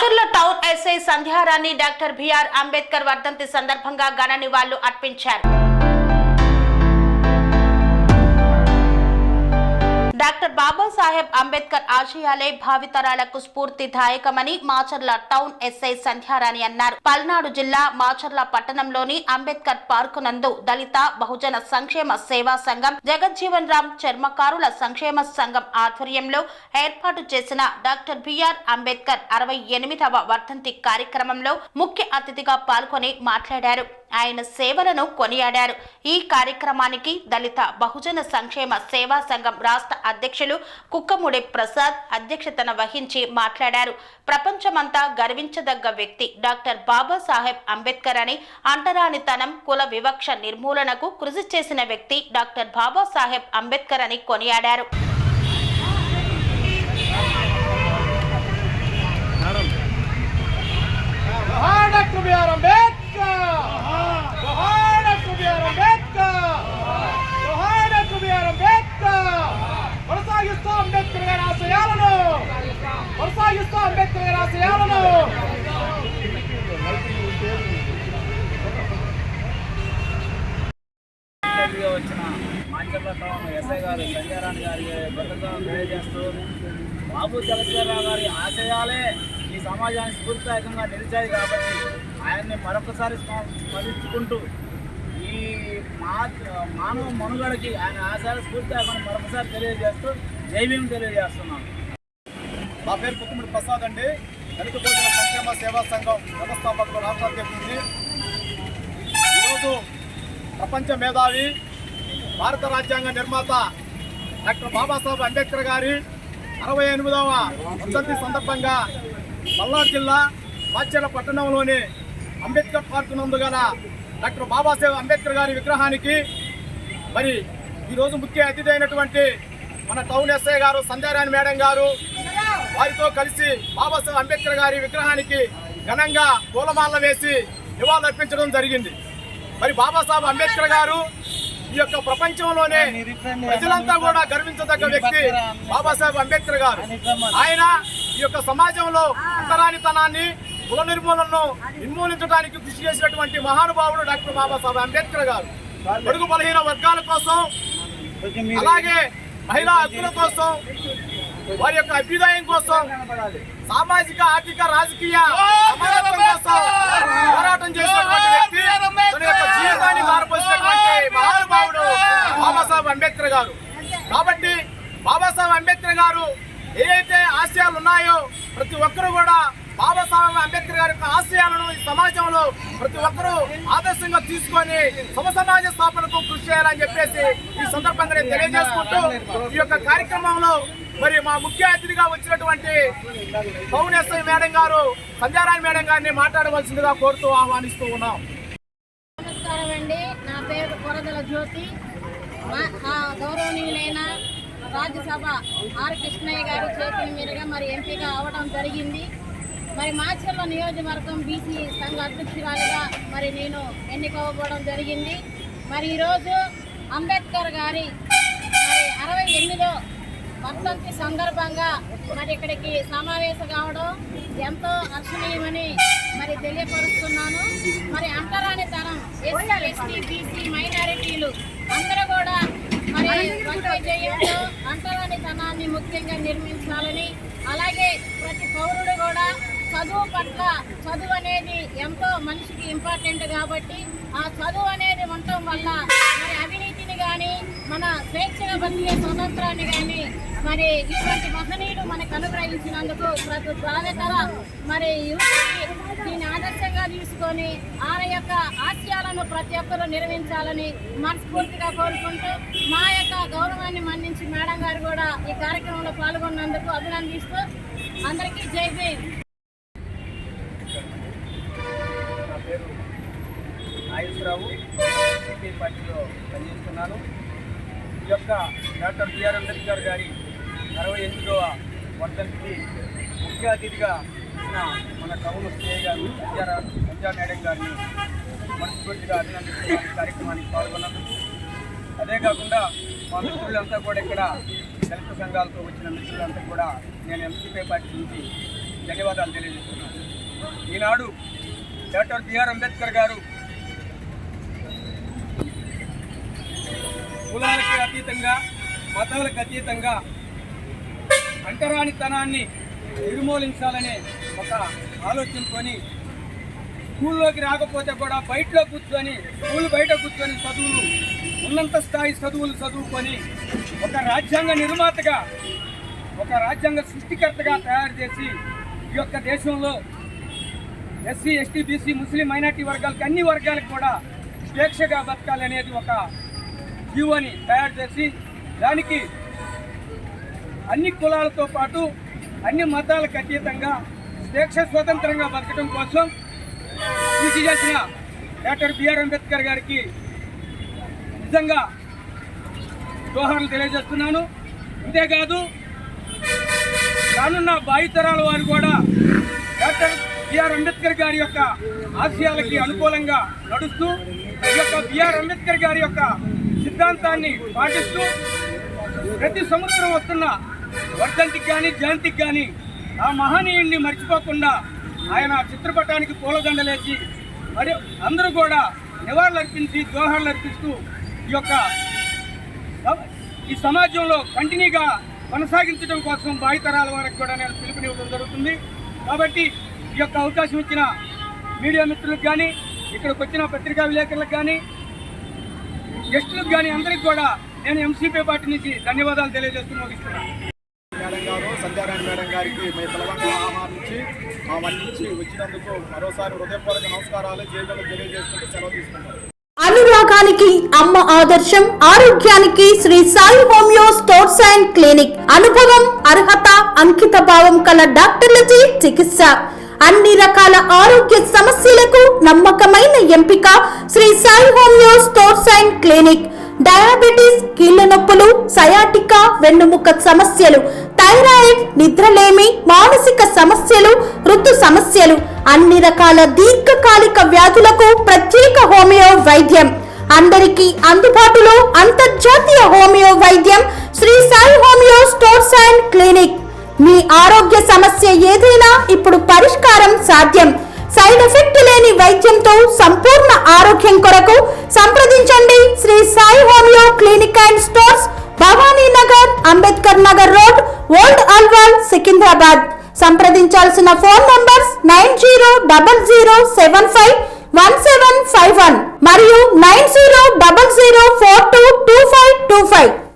Macherla town SI Sandhyarani doctor BR Ambedkar వర్ధంతి సందర్భంగా ఘన నివాళులు అర్పించారు. డాక్టర్ బాబాసాహెబ్ అంబేద్కర్ ఆశయాలే భావితరాలకు స్ఫూర్తిదాయకమని మాచర్ల టౌన్ ఎస్ఐ సంధ్యారాణి అన్నారు. పల్నాడు జిల్లా మాచర్ల పట్టణంలోని అంబేద్కర్ పార్కు నందు దళిత బహుజన సంక్షేమ సేవా సంఘం, జగజ్జీవన్ రామ్ చర్మకారుల సంక్షేమ సంఘం ఆధ్వర్యంలో ఏర్పాటు చేసిన డాక్టర్ బిఆర్ అంబేద్కర్ 68వ వర్ధంతి కార్యక్రమంలో ముఖ్య అతిథిగా పాల్గొని మాట్లాడారు. ఆయన సేవలను కొనియాడారు. ఈ కార్యక్రమానికి దళిత బహుజన సంక్షేమ సేవా సంఘం రాష్ట్ర అధ్యక్షులు కుక్కముడి ప్రసాద్ అధ్యక్షతన వహించి మాట్లాడారు. ప్రపంచమంతా గర్వించదగ్గ వ్యక్తి డాక్టర్ బాబాసాహెబ్ అంబేద్కర్ అని, అంటరానితనం, కుల వివక్ష నిర్మూలనకు కృషి చేసిన వ్యక్తి డాక్టర్ బాబాసాహెబ్ అంబేద్కర్ అని కొనియాడారు. వచ్చిన మాచర్ల టౌన్ ఎస్ఐ గారు సంధ్యారాణి గారి భద్రతను తెలియజేస్తూ బాబు జగజ్జీవన్ గారి ఆశయాలే ఈ సమాజానికి స్ఫూర్తిదాయకంగా నిలిచాయి కాబట్టి ఆయన్ని మరొకసారి స్మరించుకుంటూ ఈ మానవ మనుగడకి ఆయన ఆశయాలు స్ఫూర్తిదాయకం మరొకసారి తెలియజేస్తూ జైభీం తెలియజేస్తున్నాను. నా పేరు కుక్కముడి ప్రసాద్ అండి. దళిత బహుజన సంక్షేమ సేవా సంఘం వ్యవస్థాపకులు రాష్ట్ర అధ్యక్షుడిని. ఈరోజు ప్రపంచ మేధావి, భారత రాజ్యాంగ నిర్మాత డాక్టర్ బాబాసాహెబ్ అంబేద్కర్ గారి 68వ వర్ధంతి సందర్భంగా పల్నాడు జిల్లా మాచర్ల పట్టణంలోని అంబేద్కర్ పార్కు నందు గల డాక్టర్ బాబాసాహెబ్ అంబేద్కర్ గారి విగ్రహానికి మరి ఈరోజు ముఖ్య అతిథి అయినటువంటి మన టౌన్ ఎస్ఐ గారు సంధ్యారాణి మేడం గారు వారితో కలిసి బాబాసాహెబ్ అంబేద్కర్ గారి విగ్రహానికి ఘనంగా పూలమాల వేసి నివాళులు అర్పించడం జరిగింది. మరి బాబాసాహెబ్ అంబేద్కర్ గారు ఈ యొక్క ప్రపంచంలోనే ప్రజలంతా కూడా గర్వించదగ్గ వ్యక్తి బాబాసాహెబ్ అంబేద్కర్ గారు. ఆయన ఈ యొక్క సమాజంలో అంటరానితనాన్ని, కుల నిర్మూలనను నిర్మూలించడానికి కృషి చేసినటువంటి మహానుభావుడు డాక్టర్ బాబాసాహెబ్ అంబేద్కర్ గారు. బడుగు బలహీన వర్గాల కోసం, అలాగే మహిళా హక్కుల కోసం, వారి యొక్క అభ్యుదయం కోసం, సామాజిక, ఆర్థిక, రాజకీయ సమానత్వం కోసం పోరాటం చేసినటువంటి వ్యక్తి, తన యొక్క జీవితాన్ని మారిపోసినటువంటి మహానుభావుడు బాబాసాహెబ్ అంబేద్కర్ గారు. కాబట్టి బాబాసాహెబ్ అంబేద్కర్ గారు ఏదైతే ఆశయాలు ఉన్నాయో ప్రతి ఒక్కరూ కూడా బాబాసాహెబ్ అంబేద్కర్ గారి యొక్క ఆశయాలను ఈ సమాజంలో ప్రతి ఒక్కరూ ఆదర్శంగా తీసుకొని సమాజ స్థాపనకు కృషి చేయాలని చెప్పేసి ఈ సందర్భంగా నేను తెలియజేసుకుంటూ ఈ యొక్క కార్యక్రమంలో మరి మా ముఖ్య అతిథిగా వచ్చినటువంటి టౌన్ ఎస్ఐ మేడం గారు సంధ్యారాణి మేడం గారిని మాట్లాడవలసిందిగా కోరుతూ ఆహ్వానిస్తూ ఉన్నాం. నమస్కారం అండి. నా పేరు కొరదల జ్యోతి. గౌరవనీయులైన రాజ్యసభ ఆర్ కృష్ణయ్య గారి చేతుల మీదుగా మరి ఎంపిక అవడం జరిగింది. మరి మాచర్ల నియోజకవర్గం బీసీ సంఘ అధ్యక్షురాలుగా మరి నేను ఎన్నికవ్వడం జరిగింది. మరి ఈరోజు అంబేద్కర్ గారి మరి 68వ వర్ధంతి సందర్భంగా మరి ఇక్కడికి సమావేశం కావడం ఎంతో హర్షణీయమని మరి తెలియపరుస్తున్నాను. మరి అంటరానితనం, ఎస్సీ, ఎస్టీ, బీసీ, మైనారిటీలు అందరూ కూడా మరి విజయంతో అంటరానితనాన్ని ముఖ్యంగా నిర్మించాలని, అలాగే ప్రతి పౌరుడు కూడా చదువు పట్ల, చదువు అనేది ఎంతో మనిషికి ఇంపార్టెంట్ కాబట్టి ఆ చదువు అనేది ఉండటం వల్ల మరి అవినీతిని కానీ, మన స్వేచ్ఛగా బతికే స్వతంత్రాన్ని కానీ మరి ఇటువంటి మహనీయులు మనకు అనుగ్రహించినందుకు ప్రతి బాధ్యతల మరి యువతకి దీన్ని ఆదర్శంగా తీసుకొని ఆయన యొక్క ఆశయాలను ప్రతి ఒక్కరూ నిర్వహించాలని మనస్ఫూర్తిగా కోరుకుంటూ మా యొక్క గౌరవాన్ని మన్నించి మేడం గారు కూడా ఈ కార్యక్రమంలో పాల్గొన్నందుకు అభినందిస్తూ అందరికీ జై భీమ్. నా పేరు నాగేశ్వరరావు, సిపిఐ పార్టీలో పనిచేస్తున్నాను. ఈ యొక్క డాక్టర్ బిఆర్ అంబేద్కర్ గారి 68వ వర్ధంతికి ముఖ్య అతిథిగా మన టౌన్ సిఐ గారు సంధ్యా మేడం గారిని మనస్ఫూర్తిగా అభినందిస్తున్న కార్యక్రమానికి పాల్గొన్నందుకు. అదే కాకుండా మా మిత్రులంతా కూడా ఇక్కడ దళిత సంఘాలతో వచ్చిన మిత్రులంతా కూడా నేను ఎంపీపీ పార్టీ నుంచి ధన్యవాదాలు తెలియజేస్తున్నాను. ఈనాడు డాక్టర్ బిఆర్ అంబేద్కర్ గారు కులాలకు అతీతంగా, మతాలకు అతీతంగా అంటరానితనాన్ని నిర్మూలించాలనే ఒక ఆలోచనతోని స్కూల్లోకి రాకపోతే కూడా బయటలో కూర్చొని, స్కూల్ బయట కూర్చొని చదువులు, ఉన్నత స్థాయి చదువులు చదువుకొని ఒక రాజ్యాంగ నిర్మాతగా, ఒక రాజ్యాంగ సృష్టికర్తగా తయారు చేసి ఈ యొక్క దేశంలో ఎస్సీ, ఎస్టీ, బీసీ, ముస్లిం, మైనార్టీ వర్గాలకు, అన్ని వర్గాలకు కూడా స్వేచ్ఛగా బతకాలనేది ఒక జీవోని తయారు చేసి దానికి అన్ని కులాలతో పాటు అన్ని మతాలకు అతీతంగా స్వేచ్ఛ స్వతంత్రంగా బతకడం కోసం కృషి చేసిన డాక్టర్ బిఆర్ అంబేద్కర్ గారికి నిజంగా జోహార్లు తెలియజేస్తున్నాను. అంతేకాదు రానున్న భావితరాల వారు కూడా డాక్టర్ బిఆర్ అంబేద్కర్ గారి యొక్క ఆశయాలకి అనుకూలంగా నడుస్తూ ఈ యొక్క బిఆర్ అంబేద్కర్ గారి యొక్క సిద్ధాంతాన్ని పాటిస్తూ ప్రతి సంవత్సరం వస్తున్న వర్ధంతికి కానీ, జయంతికి కానీ ఆ మహనీయుడిని మర్చిపోకుండా ఆయన చిత్రపటానికి పూలదండలేసి మరి అందరూ కూడా నివాళులర్పించి జోహార్లు అర్పిస్తూ ఈ సమాజంలో కంటిన్యూగా కొనసాగించడం కోసం భావితరాల వారికి కూడా నేను పిలుపునివ్వడం జరుగుతుంది. కాబట్టి ఈ యొక్క అవకాశం ఇచ్చిన మీడియా మిత్రులకు కానీ, ఇక్కడికి వచ్చిన పత్రికా విలేకరులకు కానీ, గెస్టులకు కానీ అందరికీ కూడా నేను ఎంసీపీ పార్టీ నుంచి ధన్యవాదాలు తెలియజేస్తూ ముగిస్తున్నాను. మేడం గారు, సంధ్యారాణి మేడం గారికి మీ పిల్లలను ఆహ్వానించి మన్నించి వచ్చినందుకు మరోసారి హృదయపూర్వక నమస్కారాలు తెలియజేసుకుంటూ సెలవు తీసుకుంటారు. అనురాగానికి అమ్మ ఆదర్శం, ఆరోగ్యానికి Shri Sai homeo stores and clinic. అనుభవం, అర్హత, అంకిత భావం కల డాక్టర్లచే చికిత్స. అన్ని రకాల ఆరోగ్య సమస్యలకు నమ్మకమైన ఎంపిక Shri Sai homeo stores and clinic. Diabetes, కీళ్ల నొప్పులు, సయాటికా, వెన్నుముక సమస్యలు, థైరాయిడ్, నిద్రలేమి, మానసిక సమస్యలు, ఋతు సమస్యలు, అన్ని రకాల దీర్ఘకాలిక వ్యాధులకు ప్రత్యేక హోమియో వైద్యం. అందరికీ అందుబాటులో అంతర్జాతీయ హోమియో వైద్యం Shri Sai homeo stores and clinic. మీ ఆరోగ్య సమస్య ఏదైనా ఇప్పుడు పరిష్కారం సాధ్యం. సైడ్ ఎఫెక్ట్ లేని వైద్యంతో సంపూర్ణ ఆరోగ్యం కొరకు సంప్రదించండి Shri Sai homeo clinic and stores, Bhavani Nagar, Ambedkar Nagar road, old Alwal, Secunderabad. సంప్రదించాల్సిన ఫోన్ నంబర్స్ 9000751751 మరియు 9000422525.